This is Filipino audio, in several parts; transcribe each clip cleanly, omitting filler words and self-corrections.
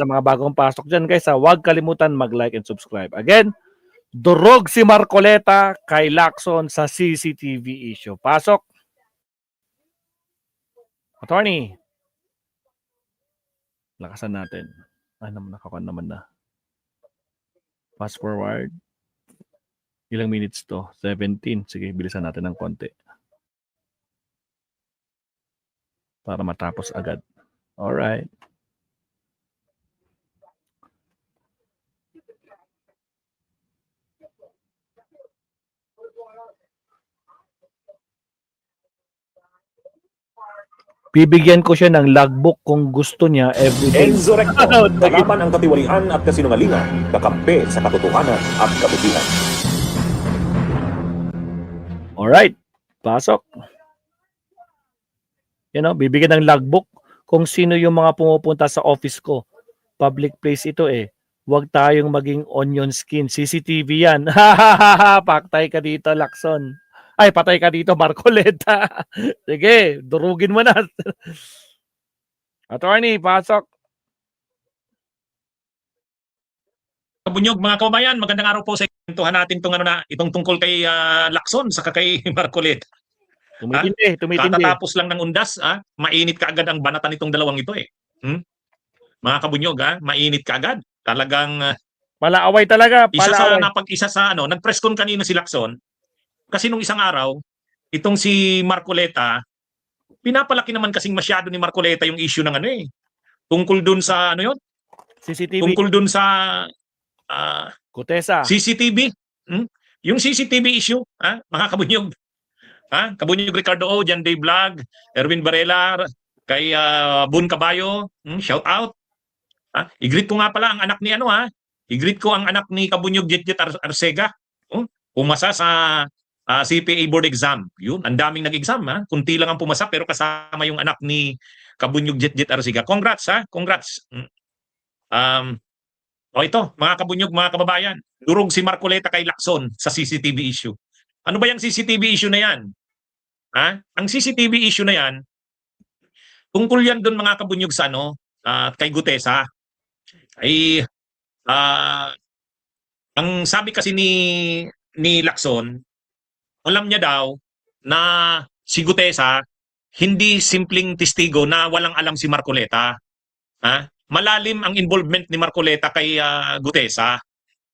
Sa mga bagong pasok dyan guys, huwag kalimutan mag-like and subscribe. Again, durog si Marcoleta kay Lacson sa CCTV issue. Pasok. Attorney. Lakasan natin. Ay naman, nakakuha naman na. Fast forward. Ilang minutes to? 17. Sige, bilisan natin ng konti. Para matapos agad. Alright. Bibigyan ko siya ng logbook kung gusto niya everyday. Enzo Recto, kalaban ang katiwalian at kasinungalingan, kakampi sa katotohanan at kabutihan. Alright, pasok. Bibigyan ng logbook kung sino yung mga pumupunta sa office ko. Public place ito eh. Huwag tayong maging onion skin. CCTV yan. Paktay ka dito, Lacson. Ay, patay ka dito, Marcoleta. Sige, durugin mo na. Attorney, pasok. Kabunyog, mga kababayan, magandang araw po sa kwentuhan natin itong tungkol kay Lacson saka kay Marcoleta. Tumitindi. Katatapos lang ng undas, mainit kaagad ang banatan nitong dalawang ito eh. Mga kabunyog, mainit kaagad. Talagang Palaaway talaga. Isa sa nag-press con kanina si Lacson. Kasi nung isang araw, itong si Marcoleta, pinapalaki naman kasing masyado ni Marcoleta yung issue ng tungkol dun sa CCTV. Tungkol dun sa Gutesa. CCTV. Yung CCTV issue, mga kabunyog. Kabunyog Ricardo O, Jan Day Vlog, Erwin Varela, kay Bun Caballo, shout out. I-greet ko nga pala ang anak ni I-greet ko ang anak ni Kabunyog Jetjet Arcega. Pumasa sa CPA board exam. Yun, ang daming nag-exam Kunti lang ang pumasa pero kasama yung anak ni Kabunyog Jetjet Arcega. Congrats congrats. Ito, mga kabunyog, mga kababayan, durog si Marcoleta kay Lacson sa CCTV issue. Ano ba yung CCTV issue na yan? Ang CCTV issue na yan, tungkol yan doon mga kabunyog sa kay Gutesa. Ay ang sabi kasi ni Lacson, alam niya daw na si Gutesa hindi simpleng testigo na walang alam si Marcoleta. Malalim ang involvement ni Marcoleta kay Gutesa,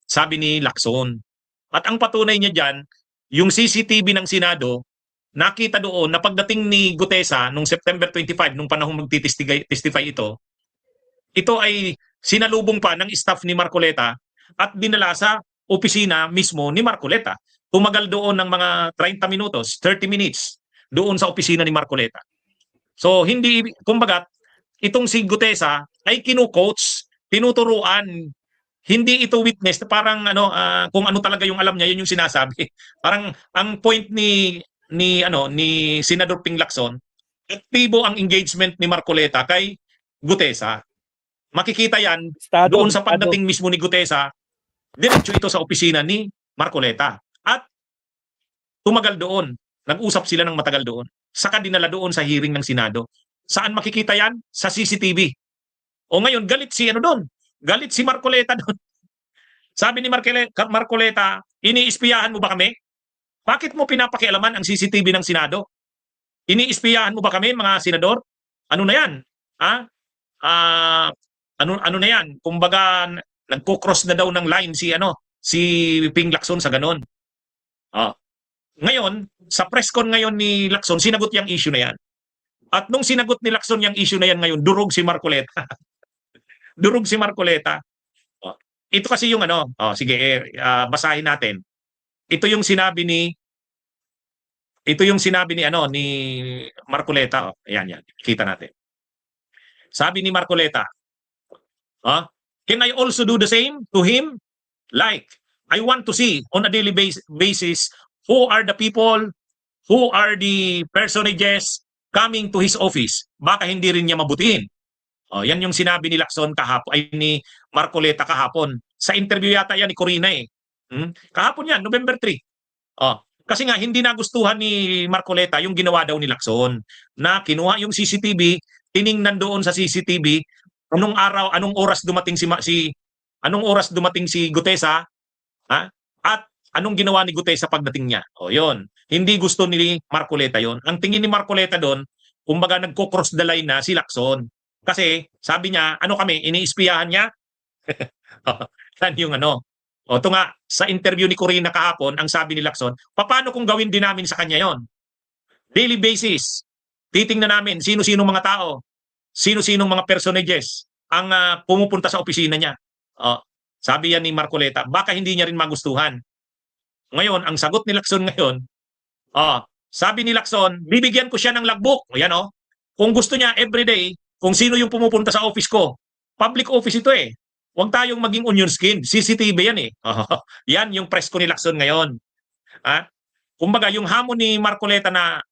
sabi ni Lacson. At ang patunay niya diyan, yung CCTV ng Senado, nakita doon na pagdating ni Gutesa nung September 25 nung panahong magti-testify ito ay sinalubong pa ng staff ni Marcoleta at dinala sa opisina mismo ni Marcoleta. Tumagal doon ng mga 30 minutos, 30 minutes doon sa opisina ni Marcoleta. So kumbaga, itong si Gutesa ay kinu-coach, tinuturuan, hindi ito witness, parang kung ano talaga yung alam niya, yun yung sinasabi. Parang ang point ni Senador Ping Lacson, aktibo ang engagement ni Marcoleta kay Gutesa. Makikita yan doon sa pagdating mismo ni Gutesa, diretso ito sa opisina ni Marcoleta. At tumagal doon. Nag-usap sila ng matagal doon. Saka dinala doon sa hearing ng Senado. Saan makikita yan? Sa CCTV. O ngayon, galit si doon. Galit si Marcoleta doon. Sabi ni Marcoleta, iniispiyahan mo ba kami? Bakit mo pinapakialaman ang CCTV ng Senado? Iniispiyahan mo ba kami, mga senador? Ano na yan? Ano na yan? Kumbaga, nagko-cross na daw ng line si Ping Lacson sa ganon. Ngayon, sa press con ngayon ni Lacson, sinagot yung issue na yan. At nung sinagot ni Lacson yung issue na yan ngayon, durog si Marcoleta. Durog si Marcoleta. Ito kasi yung sige, basahin natin. Ito yung sinabi ni ni Marcoleta. Ayan. Kita natin. Sabi ni Marcoleta, can I also do the same to him? Like, I want to see on a daily basis who are the people, who are the personages coming to his office. Baka hindi rin niya mabutihin. Yan yung sinabi ni Lacson kahapon, ay ni Marcoleta kahapon. Sa interview yata yan ni Corina Kahapon yan, November 3. Kasi nga hindi nagustuhan ni Marcoleta yung ginawa daw ni Lacson na kinuha yung CCTV, tiningnan doon sa CCTV anong oras dumating anong oras dumating si Gutesa, ha? At anong ginawa ni Gutesa pagdating niya? O, yun. Hindi gusto ni Marcoleta yon. Ang tingin ni Marcoleta doon, kumbaga nagko-cross the line na si Lacson. Kasi sabi niya, ano kami, iniispiyahan niya? Yan yung ano. O, ito nga, sa interview ni Corina kahapon, ang sabi ni Lacson, paano kung gawin din namin sa kanya yon? Daily basis, titingnan namin sino-sino mga tao, sino-sinong mga personages ang pumupunta sa opisina niya. Sabi yan ni Marcoleta, baka hindi niya rin magustuhan. Ngayon, ang sagot ni Lacson ngayon, sabi ni Lacson, bibigyan ko siya ng logbook. Yan Kung gusto niya everyday, kung sino yung pumupunta sa office ko. Public office ito eh. Huwag tayong maging onion skin. CCTV yan eh. Yan yung press ko ni Lacson ngayon. Kumbaga, yung hamon ni Marcoleta na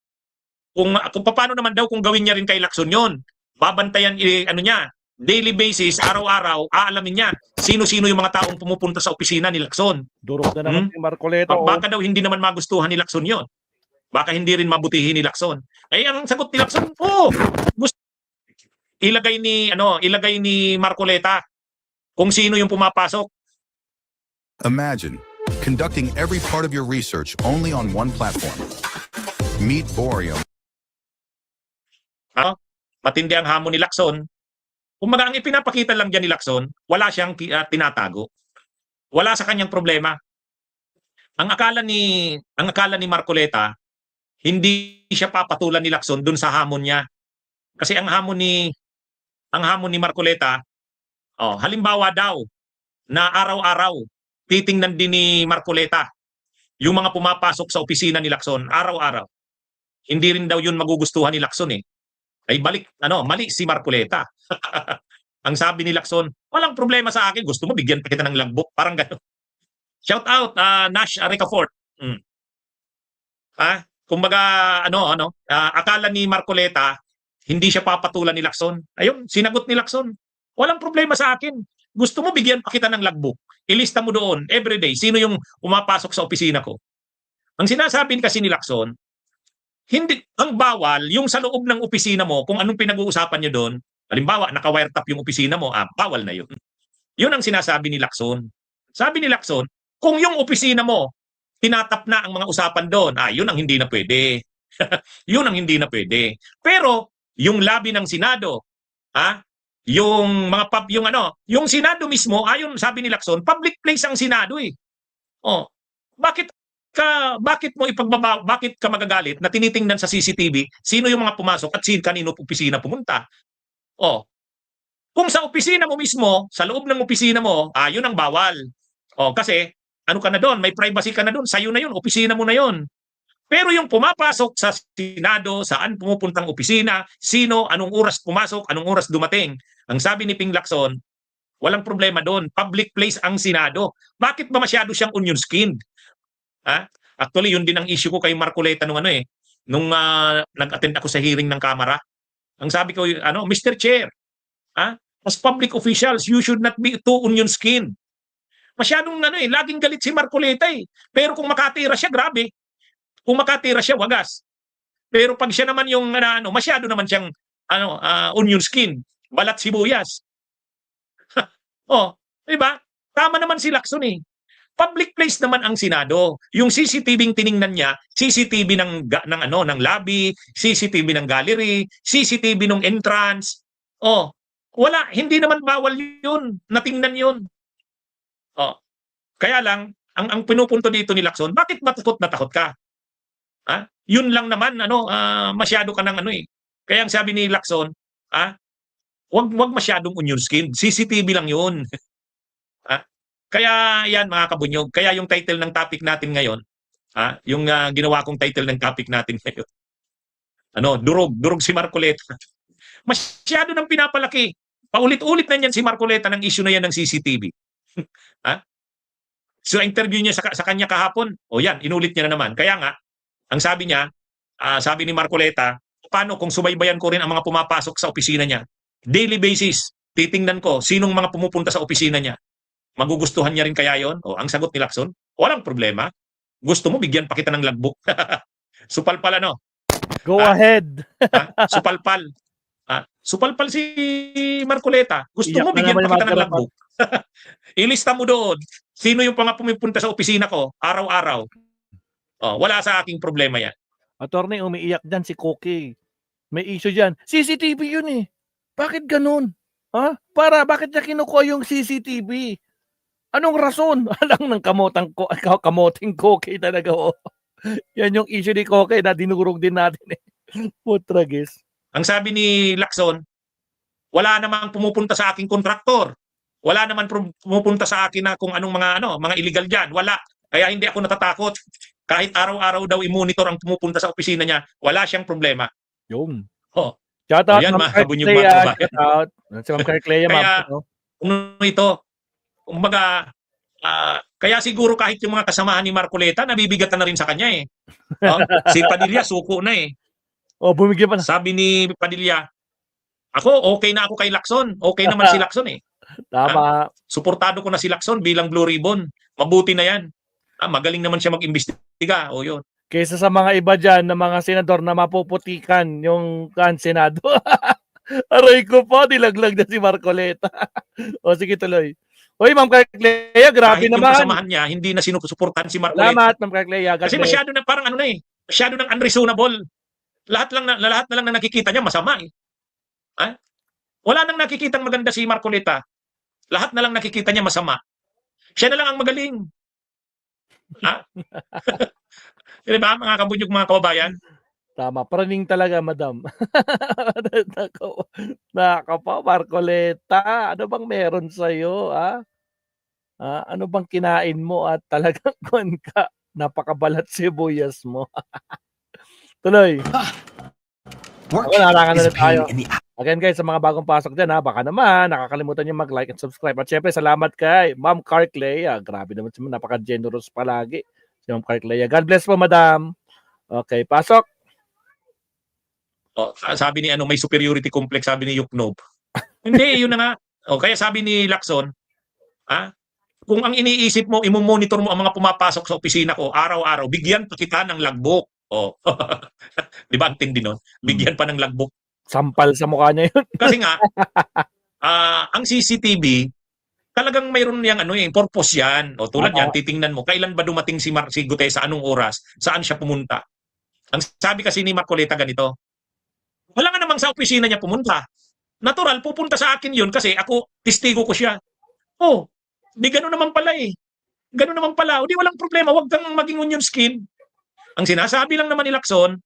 kung paano naman daw kung gawin niya rin kay Lacson yun. Babantayan niya, daily basis, araw-araw, aalamin niya sino-sino yung mga taong pumupunta sa opisina ni Lacson. Durog na naman si Marcoleta. Baka daw hindi naman magustuhan ni Lacson yun. Baka hindi rin mabutihin ni Lacson. Ay, ang sagot ni Lacson, gusto ilagay ni Marcoleta kung sino yung pumapasok. Imagine conducting every part of your research only on one platform. Meet Boreum. Matindi ang hamon ni Lacson. Kumbaga, ang ipinapakita lang dyan ni Lacson, wala siyang tinatago. Wala sa kanyang problema. Ang akala ni Marcoleta, hindi siya papatulan ni Lacson dun sa hamon niya. Kasi ang hamon ni Marcoleta, halimbawa daw na araw-araw titingnan din ni Marcoleta yung mga pumapasok sa opisina ni Lacson araw-araw. Hindi rin daw yun magugustuhan ni Lacson eh. Ay mali si Marcoleta. Ang sabi ni Lacson, walang problema sa akin, gusto mo bigyan pa kita ng logbook, parang gano'n. Shout out Nash Ricafort. Kumbaga akala ni Marcoleta hindi siya papatulan ni Lacson. Ayun, sinagot ni Lacson. Walang problema sa akin. Gusto mo bigyan pa kita ng logbook. Ilista mo doon everyday sino yung pumapasok sa opisina ko. Ang sinasabi kasi ni Lacson, hindi ang bawal yung sa loob ng opisina mo kung anong pinag-uusapan niyo doon. Halimbawa, naka-wiretap yung opisina mo, bawal na yun. Yun ang sinasabi ni Lacson. Sabi ni Lacson, kung yung opisina mo tinatap na ang mga usapan doon, yun ang hindi na pwede. Yun ang hindi na pwede. Pero yung lobby ng Senado, yung yung Senado mismo, ayon sabi ni Lacson, public place ang Senado eh. Bakit ka magagalit na tinitingnan sa CCTV sino yung mga pumasok at kanino opisina pumunta? Kung sa opisina mo mismo, sa loob ng opisina mo, yun ang bawal. Kasi ano ka na doon, may privacy ka na doon, sa'yo na yun, opisina mo na yun. Pero yung pumapasok sa Senado, saan pumupuntang opisina, sino, anong oras pumasok, anong oras dumating. Ang sabi ni Ping Lacson, walang problema doon. Public place ang Senado. Bakit ba masyado siyang onion skinned? Actually, yun din ang issue ko kay Marcoleta nung nag-attend ako sa hearing ng Kamara. Ang sabi ko, Mr. Chair, as public officials, you should not be too onion skinned. Masyadong laging galit si Marcoleta eh. Pero kung makatira siya, grabe. Kung makatira siya, wagas. Pero pag siya naman yung masyado naman siyang onion skin, balat sibuyas. Diba? Tama naman si Lacson eh. Public place naman ang Senado. Yung CCTV tiningnan niya, CCTV ng lobby, CCTV ng gallery, CCTV ng entrance. Wala, hindi naman bawal yun. Natingnan yun. Kaya lang, ang pinupunto dito ni Lacson, bakit ba takot na takot ka? Yun lang naman, masyado ka ng Kaya ang sabi ni Lacson, wag masyadong onion skin. CCTV lang yun. Kaya yan mga kabunyog, kaya yung title ng topic natin ngayon, yung ginawa kong title ng topic natin ngayon, durog si Marcoleta. Masyado nang pinapalaki. Paulit-ulit na yan si Marcoleta ng issue na yan ng CCTV. So interview niya sa kanya kahapon, yan, inulit niya na naman. Kaya nga, ang sabi niya, sabi ni Marcoleta, paano kung subaybayan ko rin ang mga pumapasok sa opisina niya? Daily basis, titingnan ko sinong mga pumupunta sa opisina niya. Magugustuhan niya rin kaya yon? Ang sagot ni Lacson, walang problema. Gusto mo, bigyan pa kita ng logbook. Supalpal Go ahead. Supalpal. Supalpal si Marcoleta. Gusto Iyak mo, na bigyan naman pa yung kita mga ng karapat. logbook. Ilista mo doon. Sino yung mga pumupunta sa opisina ko, araw-araw. Wala sa aking problema yan. Attorney, umiiyak dyan si Cookie. May issue dyan. CCTV yun eh. Bakit ganun? Ha? Bakit niya kinukuha yung CCTV? Anong rason? Alang ng kamoting Cookie talaga. Oh. Yan yung issue ni Cookie na dinurog din natin eh. Putragis. Ang sabi ni Lacson, wala namang pumupunta sa aking kontraktor. Wala naman pumupunta sa akin na kung anong mga illegal diyan. Wala. Kaya hindi ako natatakot. Kahit araw-araw daw i-monitor ang pumupunta sa opisina niya, wala siyang problema. Yung. Oh. Shout out, Yan, Ma'am mga kabunyog, Clea. mga kababayan. Shout out. Si Ma'am Clea, ma'am. Kaya, ito, kumbaga, kaya siguro kahit yung mga kasamahan ni Marcoleta, nabibigatan na rin sa kanya eh. Si Padilla, suko na eh. Bumigyan pa na. Sabi ni Padilla, ako, okay na ako kay Lacson. Okay naman si Lacson eh. Tama. Suportado ko na si Lacson bilang Blue Ribbon. Mabuti na yan. Magaling naman siya mag-imbestiga. O yun. Kaysa sa mga iba dyan na mga senador na mapuputikan yung Senado. Aray ko po, dilaglag na si Marcoleta. Sige, tuloy. Uy, Ma'am Clea, grabe Kahit yung naman. kasamahan niya, hindi na sinusuportahan si Marcoleta. Salamat, Ma'am Clea. Kasi masyado na parang masyado nang unreasonable. Lahat na lang na nakikita niya masama eh. Wala nang nakikitang maganda si Marcoleta. Lahat na lang nakikita niya masama. Siya na lang ang magaling. Diba, mga kabunyog, mga kababayan? Tama, praning talaga, madam. Nakapa, Marcoleta. Ano bang meron sa'yo, ano bang kinain mo at talagang napakabalat sibuyas mo. Tuloy. Work Ako, narangan is na tayo. pain in the Again guys, sa mga bagong pasok dyan baka naman nakakalimutan nyo mag-like and subscribe. At syempre, salamat kay Ma'am Clea. Grabe naman siya, napaka-generous palagi si Ma'am Clea. God bless po, madam. Okay, pasok. Sabi ni may superiority complex, sabi ni Yuknob. Hindi, yun na nga. Kaya sabi ni Lacson, kung ang iniisip mo, imomonitor mo ang mga pumapasok sa opisina ko araw-araw, bigyan pa kita ng logbook. Di ba ang tindi nun? Bigyan pa ng logbook. Sampal sa mukha niya yun. Kasi nga, ang CCTV, talagang mayroon yang purpose yan. Tulad yan, titingnan mo, kailan ba dumating si Gutesa, anong oras, saan siya pumunta. Ang sabi kasi ni Marcoleta ganito, wala nga namang sa opisina niya pumunta. Natural, pupunta sa akin yun kasi ako, testigo ko siya. Di gano'n naman pala eh. Gano'n naman pala. Di walang problema, huwag kang maging onion skin. Ang sinasabi lang naman ni Lacson,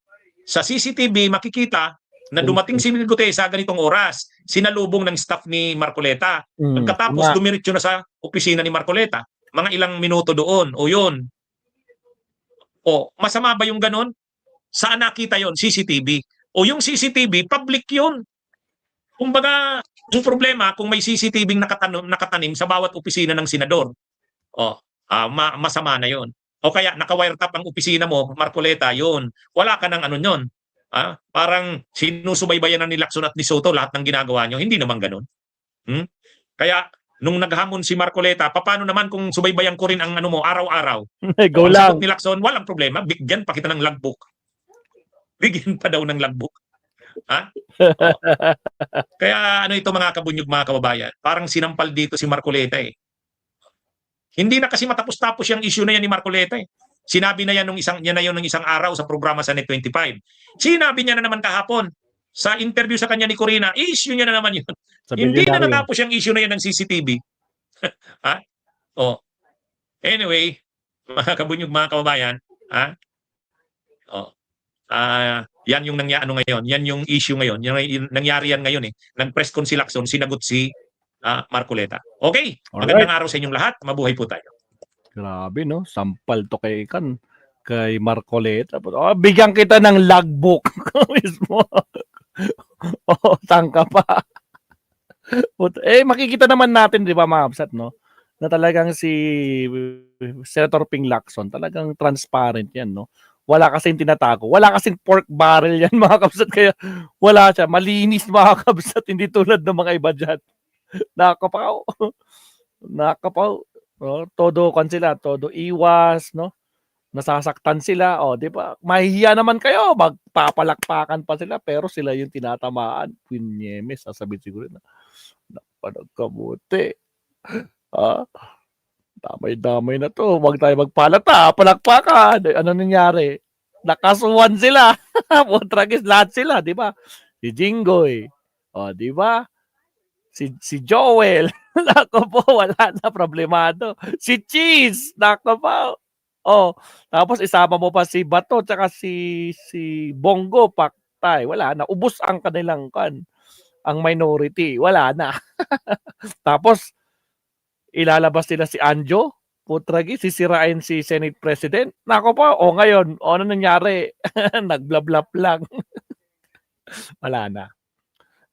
sa CCTV makikita na dumating si Gutesa ganitong oras, sinalubong ng staff ni Marcoleta. Pagkatapos dumiretso na sa opisina ni Marcoleta, mga ilang minuto doon, yun. Masama ba yung ganon? Saan nakita yon? CCTV. Yung CCTV, public yun. Kumbaga, yung problema, kung may CCTV nakatanim sa bawat opisina ng senador, masama na yon. O kaya, naka-wiretap ang opisina mo, Marcoleta, yun. Wala ka ng yun. Parang sinusubaybayan na ni Lacson at ni Soto lahat ng ginagawa nyo. Hindi naman ganun. Kaya, nung naghamon si Marcoleta, paano naman kung subaybayan ko rin ang mo araw-araw? Go ang lang. sagot ni Lacson, walang problema. Bigyan pa kita ng logbook. Bigyan pa daw ng logbook. Kaya ito mga kabunyog, mga kababayan, parang sinampal dito si Marcoleta eh. Hindi na kasi matapos-tapos yung issue na yan ni Marcoleta eh. Sinabi na yan ng isang araw sa programa sa Net25. Sinabi niya na naman kahapon sa interview sa kanya ni Corina, issue niya na naman yun. Hindi na natapos yung issue na yan ng CCTV. Anyway, mga kabunyog, mga kababayan, yan yung ngayon. Yan yung issue ngayon. Yung nangyari yan ngayon eh. Nag-press con si Lacson, sinagot si Marcoleta. Okay, magandang araw sa inyong lahat. Mabuhay po tayo. Grabe, no? Sampal to kay Marcoleta. Bigyan kita ng logbook mismo. Tangka pa. Makikita naman natin, di ba, mga kapsat, no? Na talagang si Senator Ping Lacson, talagang transparent yan, no? Wala kasing tinatago. Wala kasing pork barrel yan, mga kapsat. Kaya wala siya. Malinis, mga kapsat. Hindi tulad ng mga iba dyan. Nakapaw. Todo sila, todo iwas, no? nasasaktan sila, o 'di ba? Mahihiya naman kayo, magpapalakpakan pa sila pero sila yung tinatamaan. Punyeme, sasabihin siguro na, "Napakakabuti, ah, damay-damay na 'to, wag tayo magpalata, palakpakan." Eh, ano nangyari? Nakasuhan sila. Putragis lahat sila, 'di ba? Si Jinggoy, o 'di ba? Si Joel, naku po, wala na, problemado. Si Cheese, naku po. Oh, tapos isama mo pa si Bato tsaka si Bongo, paktay, wala na, ubos ang kanilang ang minority, wala na. Tapos ilalabas nila si Anjo, putragi, sisirain si Senate President. Naku po, ngayon, ano nangyari? Nagblab-blab lang. Wala na.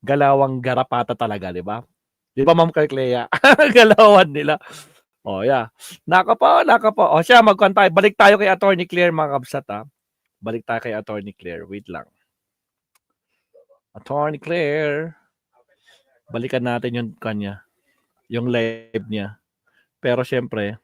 Galawang garapata talaga, 'di ba? 'Di ba, Ma'am Clea? Galawan nila. Yeah. Nako po. Siya, magkuhan tayo. Balik tayo kay Attorney Claire, mga kabsat, ha. Balik tayo kay Attorney Claire. Wait lang. Attorney Claire. Balikan natin yung kanya. Yung live niya. Pero syempre,